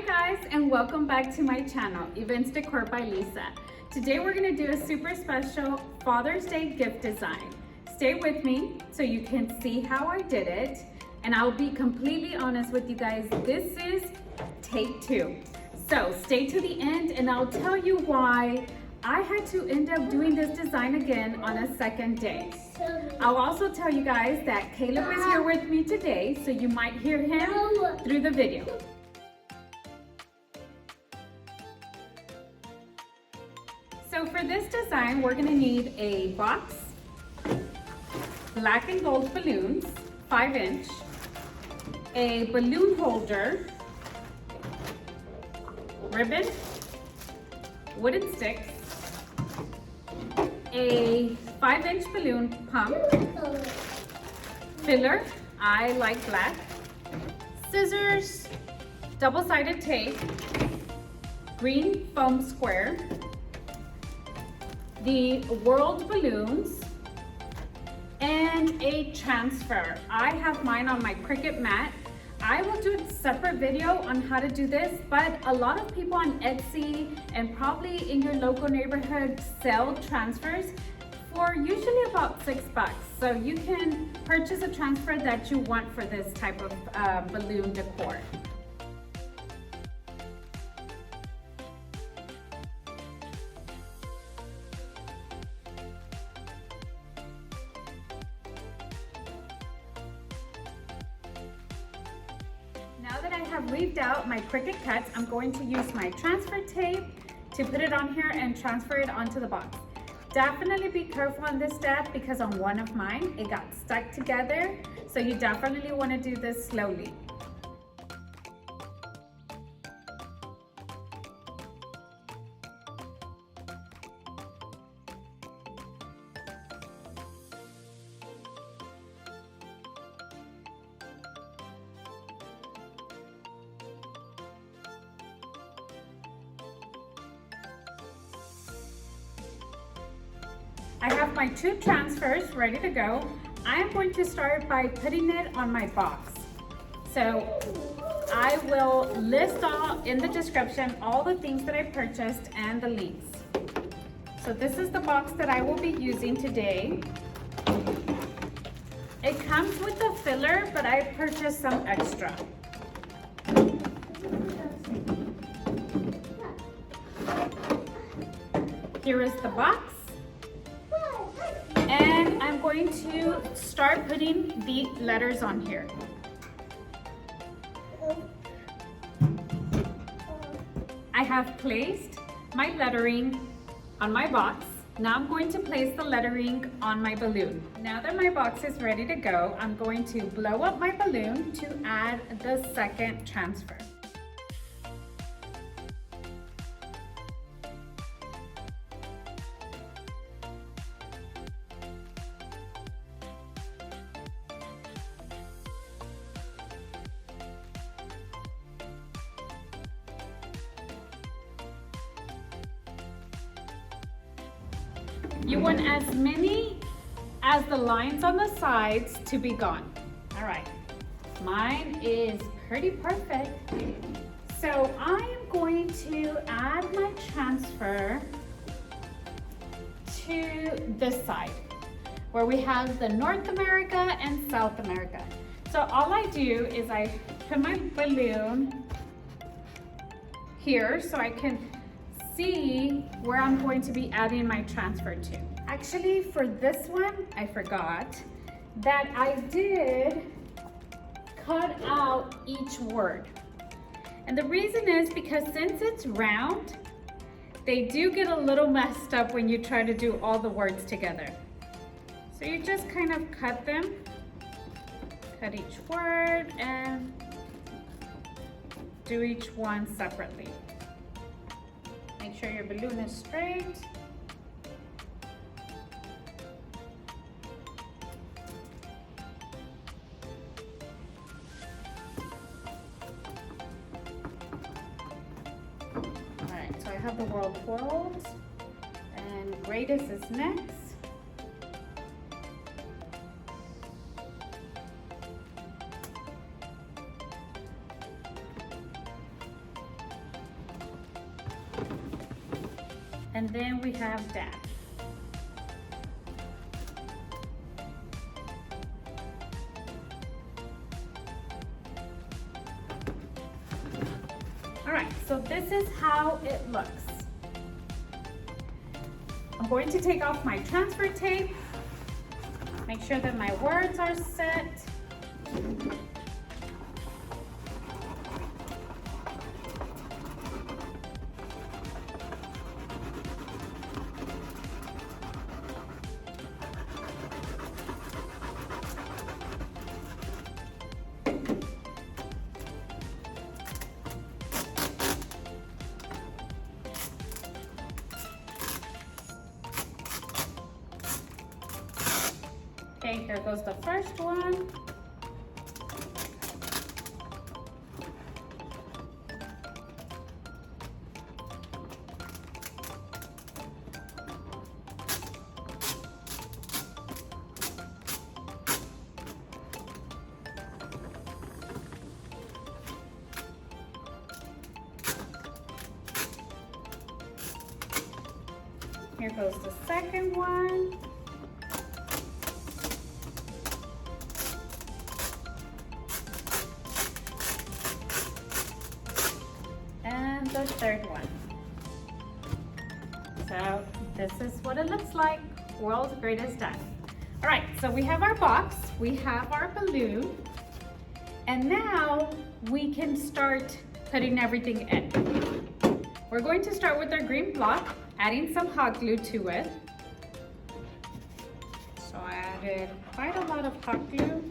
guys, and welcome back to my channel, Events Decor by Lisa. Today we're going to do a super special Father's Day gift design. Stay with me so you can see how I did it, and I'll be completely honest with you guys, this is take two. So stay to the end and I'll tell you why I had to end up doing this design again on a second day. I'll also tell you guys that Caleb is here with me today, so you might hear him through the video. So for this design, we're gonna need a box, black and gold balloons, 5-inch, a balloon holder, ribbon, wooden sticks, a 5-inch balloon pump, filler, I like black, scissors, double-sided tape, green foam square, the world balloons, and a transfer. I have mine on my Cricut mat. I will do a separate video on how to do this, but a lot of people on Etsy and probably in your local neighborhood sell transfers for usually about $6. So you can purchase a transfer that you want for this type of balloon decor. Now that I have weaved out my Cricut cuts, I'm going to use my transfer tape to put it on here and transfer it onto the box. Definitely be careful on this step because on one of mine, it got stuck together. So you definitely want to do this slowly. I have my 2 transfers ready to go. I am going to start by putting it on my box. So I will list all in the description all the things that I purchased and the links. So this is the box that I will be using today. It comes with a filler, but I purchased some extra. Here is the box. And I'm going to start putting the letters on here. I have placed my lettering on my box. Now I'm going to place the lettering on my balloon. Now that my box is ready to go, I'm going to blow up my balloon to add the second transfer. You want as many as the lines on the sides to be gone. All right, mine is pretty perfect. So I am going to add my transfer to this side where we have the North America and South America. So all I do is I put my balloon here so I can see where I'm going to be adding my transfer to. Actually, for this one, I forgot that I did cut out each word. And the reason is because since it's round, they do get a little messed up when you try to do all the words together. So you just kind of cut them, cut each word, and do each one separately. Make sure your balloon is straight. All right, so I have the world, and greatest is next. And then we have Dad. All right, so this is how it looks. I'm going to take off my transfer tape, make sure that my words are set. Okay, here goes the first one. Here goes the second one. And the third one. So this is what it looks like. World's greatest dad. All right, so we have our box, we have our balloon, and now we can start putting everything in. We're going to start with our green block, adding some hot glue to it. So I added quite a lot of hot glue,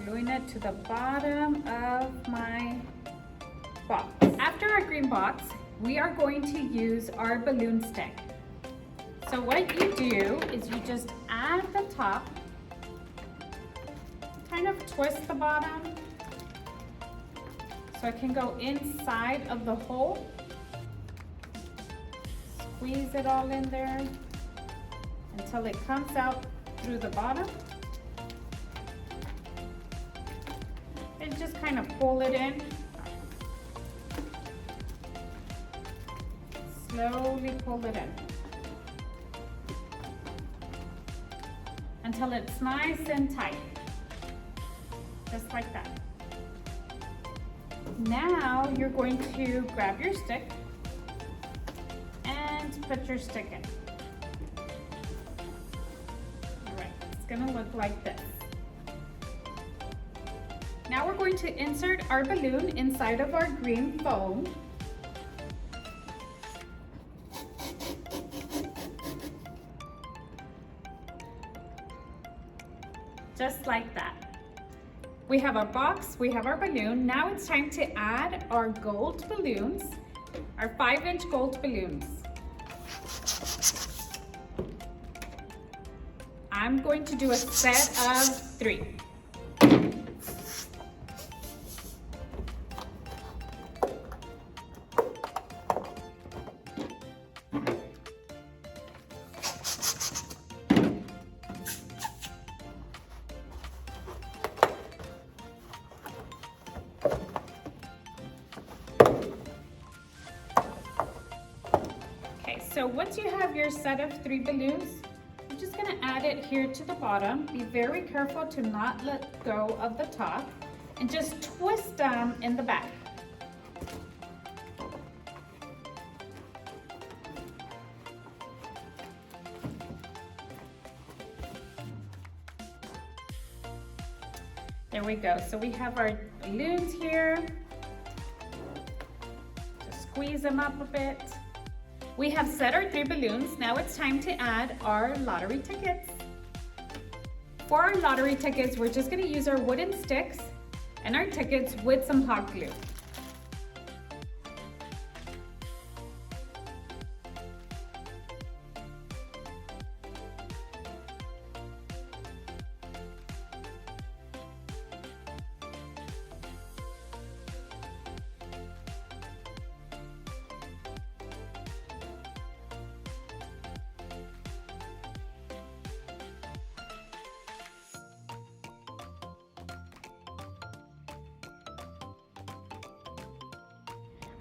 gluing it to the bottom of my box. After our green box, we are going to use our balloon stick. So what you do is you just add the top, kind of twist the bottom so it can go inside of the hole. Squeeze it all in there until it comes out through the bottom. And just kind of pull it in. Slowly pull it in until it's nice and tight, just like that. Now you're going to grab your stick and put your stick in. All right, it's gonna look like this. Now we're going to insert our balloon inside of our green foam. Just like that. We have our box, we have our balloon. Now it's time to add our gold balloons, our 5-inch gold balloons. I'm going to do a set of 3. So once you have your set of 3 balloons, you're just gonna add it here to the bottom. Be very careful to not let go of the top and just twist them in the back. There we go. So we have our balloons here. Just squeeze them up a bit. We have set our 3 balloons. Now it's time to add our lottery tickets. For our lottery tickets, we're just gonna use our wooden sticks and our tickets with some hot glue.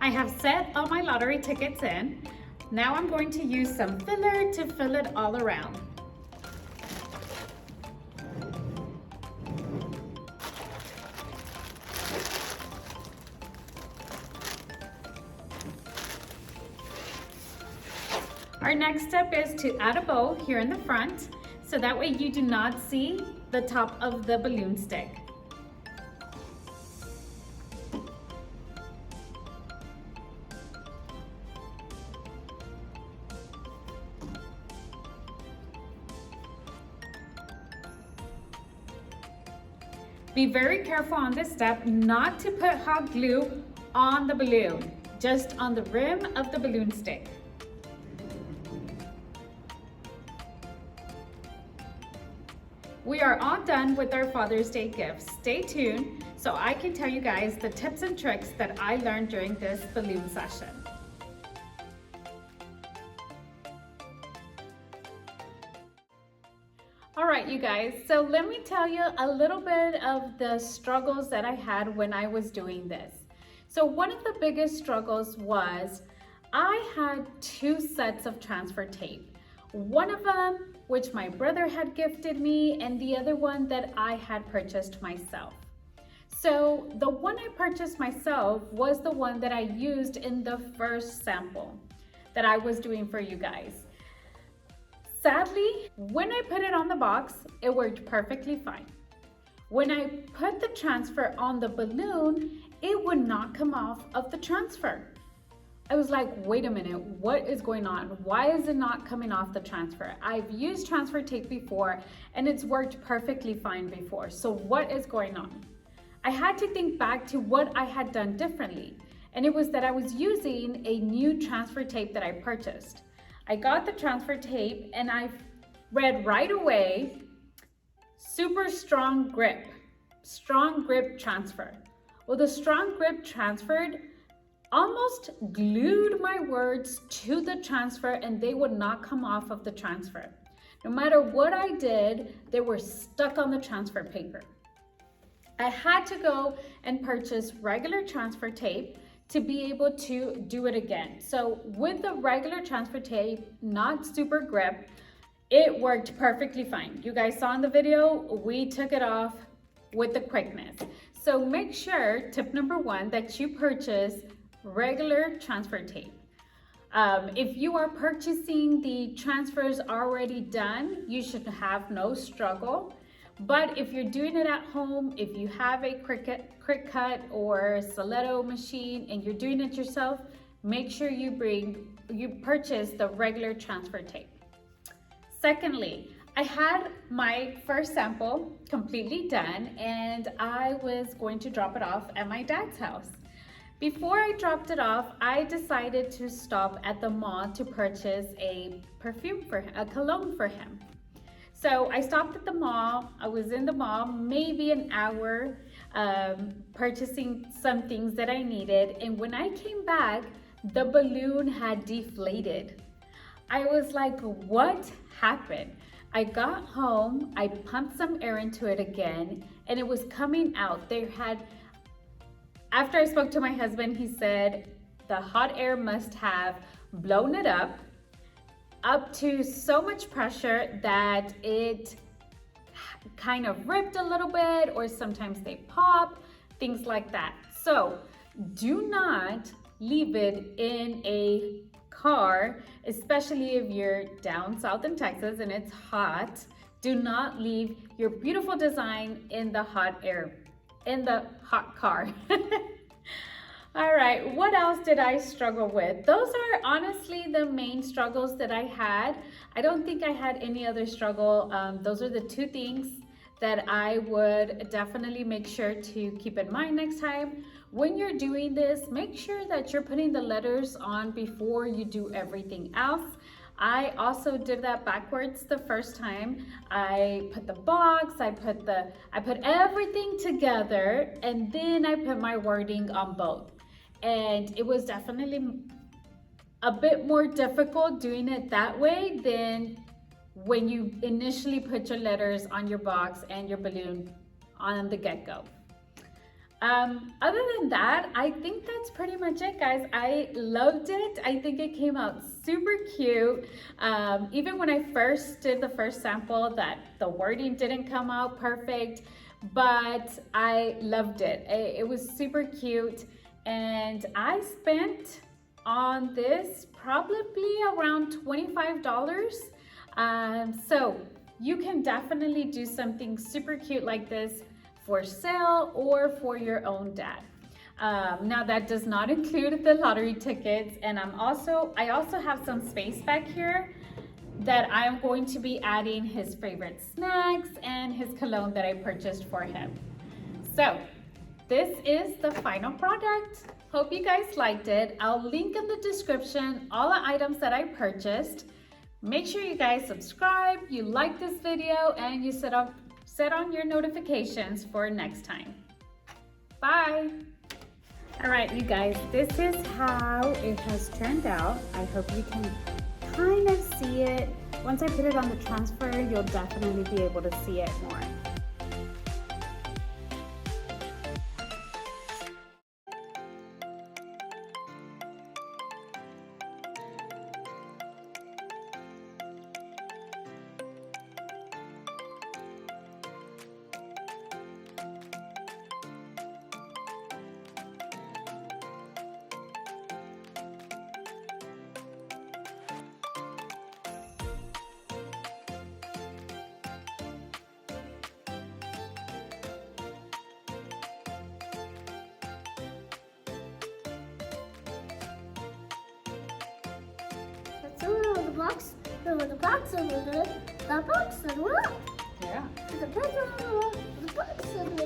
I have set all my lottery tickets in. Now I'm going to use some filler to fill it all around. Our next step is to add a bow here in the front, so that way you do not see the top of the balloon stick. Be very careful on this step not to put hot glue on the balloon, just on the rim of the balloon stick. We are all done with our Father's Day gifts. Stay tuned so I can tell you guys the tips and tricks that I learned during this balloon session. All right, you guys, so let me tell you a little bit of the struggles that I had when I was doing this. So one of the biggest struggles was I had 2 sets of transfer tape. One of them which my brother had gifted me, and the other one that I had purchased myself. So the one I purchased myself was the one that I used in the first sample that I was doing for you guys. Sadly, when I put it on the box, it worked perfectly fine. When I put the transfer on the balloon, it would not come off of the transfer. I was like, wait a minute, what is going on? Why is it not coming off the transfer? I've used transfer tape before and it's worked perfectly fine before. So what is going on? I had to think back to what I had done differently. And it was that I was using a new transfer tape that I purchased. I got the transfer tape and I read right away, super strong grip transfer. Well, the strong grip transferred almost glued my words to the transfer and they would not come off of the transfer. No matter what I did, they were stuck on the transfer paper. I had to go and purchase regular transfer tape to be able to do it again. So with the regular transfer tape, not super grip, it worked perfectly fine. You guys saw in the video, we took it off with the quickness. So make sure, tip number 1, that you purchase regular transfer tape. If you are purchasing the transfers already done, you should have no struggle. But if you're doing it at home, if you have a quick cut or stiletto machine and you're doing it yourself, make sure you purchase the regular transfer tape. Secondly, I had my first sample completely done and I was going to drop it off at my dad's house. Before I dropped it off, I decided to stop at the mall to purchase a cologne for him. So I stopped at the mall. I was in the mall maybe an hour purchasing some things that I needed. And when I came back, the balloon had deflated. I was like, what happened? I got home, I pumped some air into it again, and it was coming out. After I spoke to my husband, he said the hot air must have blown it up to so much pressure that it kind of ripped a little bit, or sometimes they pop, things like that. So do not leave it in a car, especially if you're down south in Texas and it's hot. Do not leave your beautiful design in the hot car. All right, what else did I struggle with? Those are honestly the main struggles that I had. I don't think I had any other struggle. Those are the 2 things that I would definitely make sure to keep in mind next time. When you're doing this, make sure that you're putting the letters on before you do everything else. I also did that backwards the first time. I put the box, I put everything together, and then I put my wording on both. And it was definitely a bit more difficult doing it that way than when you initially put your letters on your box and your balloon on the get-go. Other than that, I think that's pretty much it, guys. I loved it. I think it came out super cute. Even when I first did the first sample, that the wording didn't come out perfect, but I loved it. It was super cute, and I spent on this probably around $25. So you can definitely do something super cute like this for sale or for your own dad. Now that does not include the lottery tickets, and I also have some space back here that I'm going to be adding his favorite snacks and his cologne that I purchased for him. So this is the final product. Hope you guys liked it. I'll link in the description all the items that I purchased. Make sure you guys subscribe, you like this video, and you set on your notifications for next time. Bye. All right, you guys, this is how it has turned out. I hope you can kind of see it. Once I put it on the transfer, you'll definitely be able to see it more. The box, the box, the box, Yeah. the box,